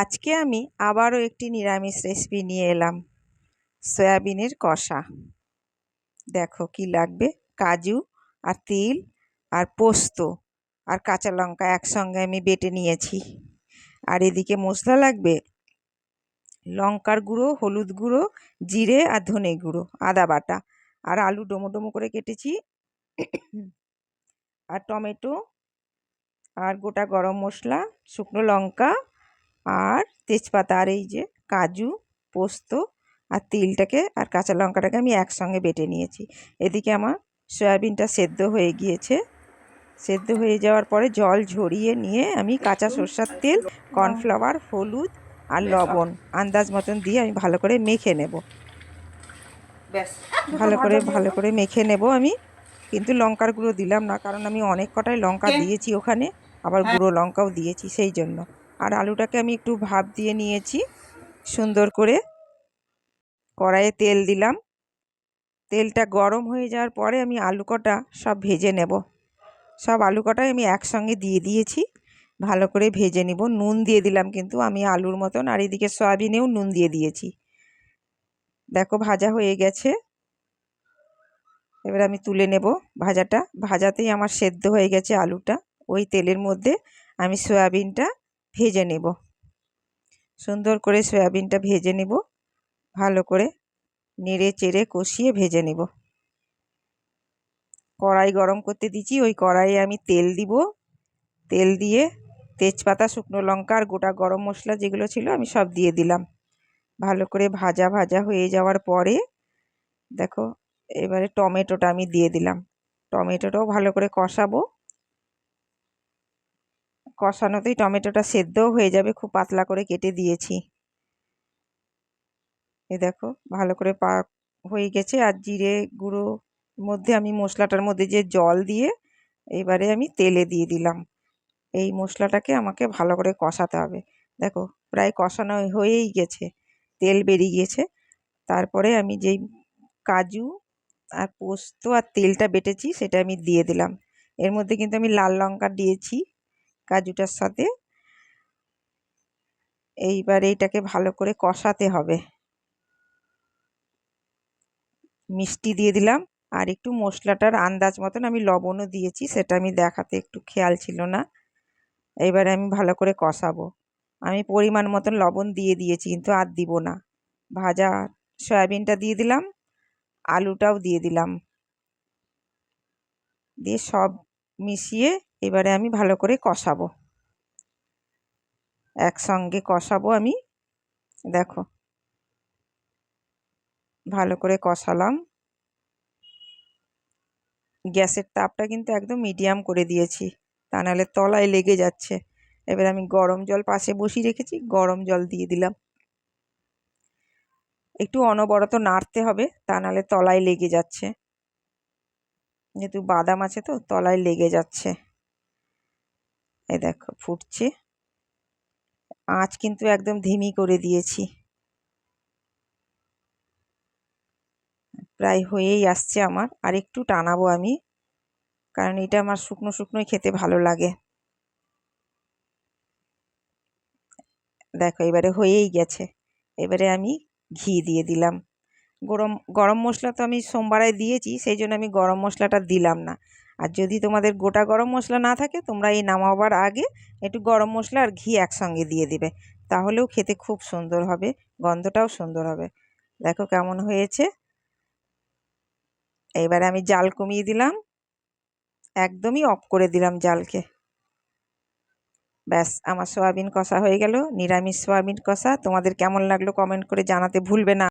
আজকে আমি আবারও একটি নিরামিষ রেসিপি নিয়ে এলাম, সয়াবিনের কষা। দেখো কি লাগবে, কাজু আর তিল আর পোস্ত আর কাঁচা লঙ্কা একসঙ্গে আমি বেটে নিয়েছি। আর এদিকে মশলা লাগবে লঙ্কার গুঁড়ো, হলুদ গুঁড়ো, জিরে আর ধনে গুঁড়ো, আদা বাটা, আর আলু ডোমো ডোমো করে কেটেছি, আর টমেটো, আর গোটা গরম মশলা, শুকনো লঙ্কা আর তেজপাতা, আর এই যে কাজু, পোস্ত আর তিলটাকে আর কাঁচা লঙ্কাটাকে আমি একসঙ্গে বেটে নিয়েছি। এদিকে আমার সয়াবিনটা সেদ্ধ হয়ে গিয়েছে। সেদ্ধ হয়ে যাওয়ার পরে জল ঝরিয়ে নিয়ে আমি কাঁচা সরষের তেল, কর্নফ্লাওয়ার, হলুদ আর লবণ আন্দাজ মতন দিয়ে আমি ভালো করে মেখে নেব। ভালো করে মেখে নেব আমি। কিন্তু লঙ্কার গুঁড়ো দিলাম না, কারণ আমি অনেক কটাই লঙ্কা দিয়েছি ওখানে, আবার গুঁড়ো লঙ্কাও দিয়েছি সেই জন্য। আর আলুটাকে আমি একটু ভাপ দিয়ে নিয়েছি সুন্দর করে। কড়াইয়ে তেল দিলাম, তেলটা গরম হয়ে যাওয়ার পরে আমি আলু কটা সব ভেজে নেব। সব আলু কটাই আমি একসঙ্গে দিয়ে দিয়েছি, ভালো করে ভেজে নিব। নুন দিয়ে দিলাম কিন্তু আমি আলুর মতন, আর এদিকে সয়াবিনেও নুন দিয়ে দিয়েছি। দেখো ভাজা হয়ে গেছে, এবার আমি তুলে নেব ভাজাটা। ভাজাতেই আমার সেদ্ধ হয়ে গেছে আলুটা। ওই তেলের মধ্যে আমি সয়াবিনটা ভেজে নেব, সুন্দর করে সয়াবিনটা ভেজে নেব, ভালো করে নেড়ে চেড়ে কষিয়ে ভেজে নেব। কড়াই গরম করতে দিচ্ছি, ওই কড়াইয়ে আমি তেল দিব। তেল দিয়ে তেজপাতা, শুকনো লঙ্কা আর গোটা গরম মশলা যেগুলো ছিল আমি সব দিয়ে দিলাম। ভালো করে ভাজা ভাজা হয়ে যাওয়ার পরে দেখো এবারে টমেটোটা আমি দিয়ে দিলাম। টমেটোটাও ভালো করে কষাবো। কষানোতেই টমেটোটা সেদ্ধও হয়ে যাবে, খুব পাতলা করে কেটে দিয়েছি। এ দেখো ভালো করে হয়ে গেছে। আর জিরে গুঁড়ো মধ্যে আমি মশলাটার মধ্যে যে জল দিয়ে এবারে আমি তেলে দিয়ে দিলাম। এই মশলাটাকে আমাকে ভালো করে কষাতে হবে। দেখো প্রায় কষানো হয়েই গেছে, তেল বেরিয়ে গিয়েছে। তারপরে আমি যেই কাজু আর পোস্ত আর তেলটা বেটেছি সেটা আমি দিয়ে দিলাম। এর মধ্যে কিন্তু আমি লাল লঙ্কা দিয়েছি কাজুটার সাথে। এইবার এইটাকে ভালো করে কষাতে হবে। মিষ্টি দিয়ে দিলাম, আর একটু মশলাটার আন্দাজ মতন আমি লবণও দিয়েছি, সেটা আমি দেখাতে একটু খেয়াল ছিল না। এবারে আমি ভালো করে কষাবো। আমি পরিমাণ মতন লবণ দিয়ে দিয়েছি, কিন্তু আর দিব না। ভাজা সয়াবিনটা দিয়ে দিলাম, আলুটাও দিয়ে দিলাম, দিয়ে সব মিশিয়ে এবারে আমি ভালো করে কষাবো, একসঙ্গে কষাবো আমি। দেখো ভালো করে কষালাম। গ্যাসের তাপটা কিন্তু একদম মিডিয়াম করে দিয়েছি, তা নাহলে তলায় লেগে যাচ্ছে। এবার আমি গরম জল পাশে বসিয়ে রেখেছি, গরম জল দিয়ে দিলাম। একটু অনবরত নাড়তে হবে, তা নাহলে তলায় লেগে যাচ্ছে, যেহেতু বাদাম আছে তো তলায় লেগে যাচ্ছে। এই দেখো ফুটছে, আঁচ কিন্তু একদম ধিমি করে দিয়েছি। প্রায় হয়েই আসছে আমার, আর একটু টানাবো আমি, কারণ এটা আমার শুকনো শুকনোই খেতে ভালো লাগে। দেখো এবারে হয়েই গেছে। এবারে আমি ঘি দিয়ে দিলাম। গরম গরম মশলা তো আমি সোমবারে দিয়েছি, সেই জন্য আমি গরম মশলাটা দিলাম না। আর যদি তোমাদের গোটা গরম মশলা না থাকে, তোমরা এই নামাবার আগে একটু গরম মশলা আর ঘি একসঙ্গে দিয়ে দিবে, তাহলেও খেতে খুব সুন্দর হবে, গন্ধটাও সুন্দর হবে। দেখো কেমন হয়েছে। এবারে আমি জাল কমিয়ে দিলাম, একদমই অফ করে দিলাম জালকে। ব্যাস আমার সয়াবিন কষা হয়ে গেল, নিরামিষ সয়াবিন কষা। তোমাদের কেমন লাগলো কমেন্ট করে জানাতে ভুলবে না।